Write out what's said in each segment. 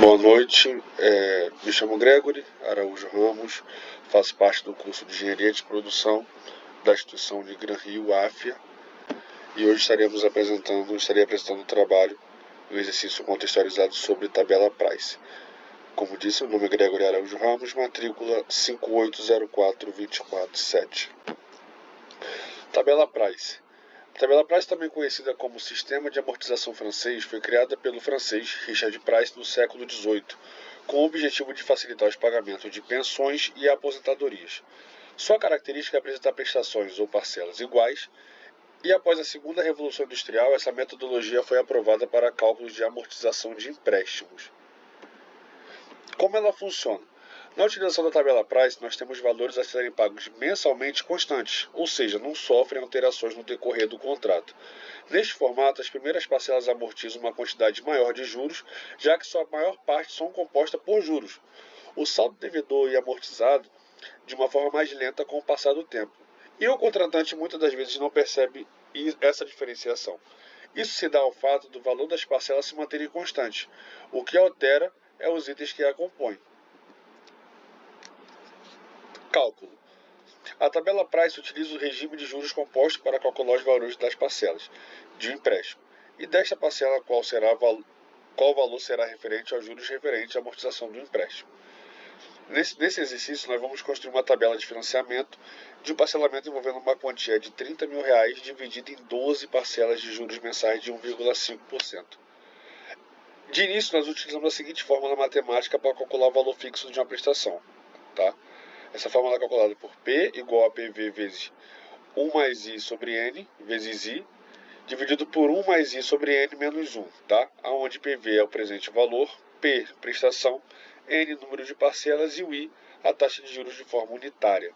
Boa noite, me chamo Gregory Araújo Ramos, faço parte do curso de Engenharia de Produção da instituição de Gran Rio, AFIA, e hoje estarei apresentando um trabalho, um exercício contextualizado sobre tabela Price. Como disse, o nome é Gregory Araújo Ramos, matrícula 5804247. Tabela Price. A tabela Price, também conhecida como Sistema de Amortização Francês, foi criada pelo francês Richard Price no século XVIII, com o objetivo de facilitar os pagamentos de pensões e aposentadorias. Sua característica é apresentar prestações ou parcelas iguais, e após a Segunda Revolução Industrial, essa metodologia foi aprovada para cálculos de amortização de empréstimos. Como ela funciona? Na utilização da tabela Price, nós temos valores a serem pagos mensalmente constantes, ou seja, não sofrem alterações no decorrer do contrato. Neste formato, as primeiras parcelas amortizam uma quantidade maior de juros, já que sua maior parte são compostas por juros. O saldo devedor e amortizado de uma forma mais lenta com o passar do tempo. E o contratante muitas das vezes não percebe essa diferenciação. Isso se dá ao fato do valor das parcelas se manterem constante. O que altera é os itens que a compõem. Cálculo. A tabela Price utiliza o regime de juros compostos para calcular os valores das parcelas de um empréstimo. E desta parcela, qual valor será referente aos juros referentes à amortização do empréstimo. Nesse exercício, nós vamos construir uma tabela de financiamento de um parcelamento envolvendo uma quantia de R$30 mil dividida em 12 parcelas de juros mensais de 1,5%. De início, nós utilizamos a seguinte fórmula matemática para calcular o valor fixo de uma prestação. Tá? Essa fórmula é calculada por P igual a PV vezes 1 mais I sobre N vezes I, dividido por 1 mais I sobre N menos 1, tá? Onde PV é o presente valor, P, prestação, N, número de parcelas e o I, a taxa de juros de forma unitária.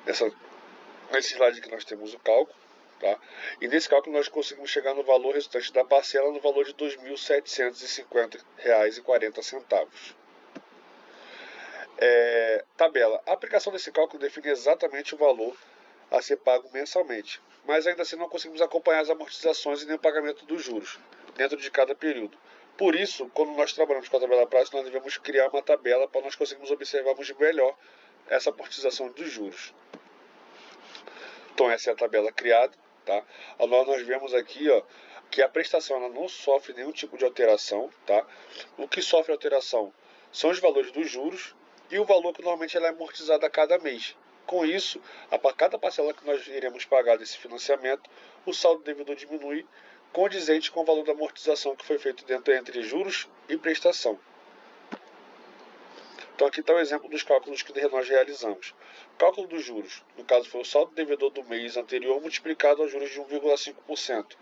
Nesse slide aqui nós temos o cálculo, tá? E nesse cálculo nós conseguimos chegar no valor resultante da parcela no valor de R$ 2.750,40. Tabela. A aplicação desse cálculo define exatamente o valor a ser pago mensalmente, mas ainda assim não conseguimos acompanhar as amortizações e nem o pagamento dos juros dentro de cada período. Por isso, quando nós trabalhamos com a tabela Price, nós devemos criar uma tabela para nós conseguirmos observarmos melhor essa amortização dos juros. Então essa é a tabela criada, tá? Nós vemos aqui, que a prestação ela não sofre nenhum tipo de alteração, tá? O que sofre alteração são os valores dos juros e o valor que normalmente ela é amortizada a cada mês. Com isso, a cada parcela que nós iremos pagar desse financiamento, o saldo devedor diminui, condizente com o valor da amortização que foi feito entre juros e prestação. Então aqui está o exemplo dos cálculos que nós realizamos. O cálculo dos juros, no caso foi o saldo devedor do mês anterior multiplicado aos juros de 1,5%.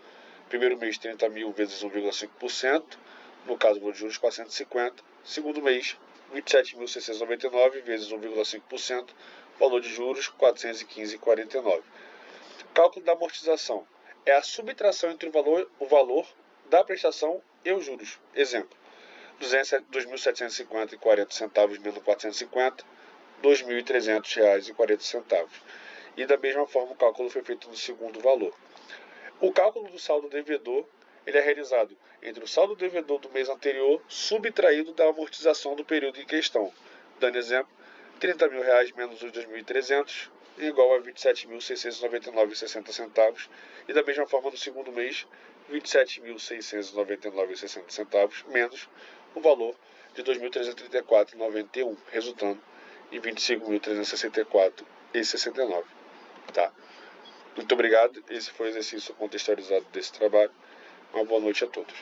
Primeiro mês 30 mil vezes 1,5%, no caso valor de juros 450. Segundo mês 27.699 vezes 1,5%, valor de juros 415,49. Cálculo da amortização é a subtração entre o valor da prestação e os juros. Exemplo: R$ 2.750,40 menos 450, R$ 2.300,40. E da mesma forma o cálculo foi feito no segundo valor. O cálculo do saldo devedor ele é realizado entre o saldo devedor do mês anterior subtraído da amortização do período em questão. Dando exemplo, R$ 30 mil menos os 2.300 igual a R$ 27.699,60. E da mesma forma no segundo mês, R$ 27.699,60 menos o valor de R$ 2.334,91, resultando em R$ 25.364,69. Tá? Muito obrigado. Esse foi o exercício contextualizado desse trabalho. Uma boa noite a todos.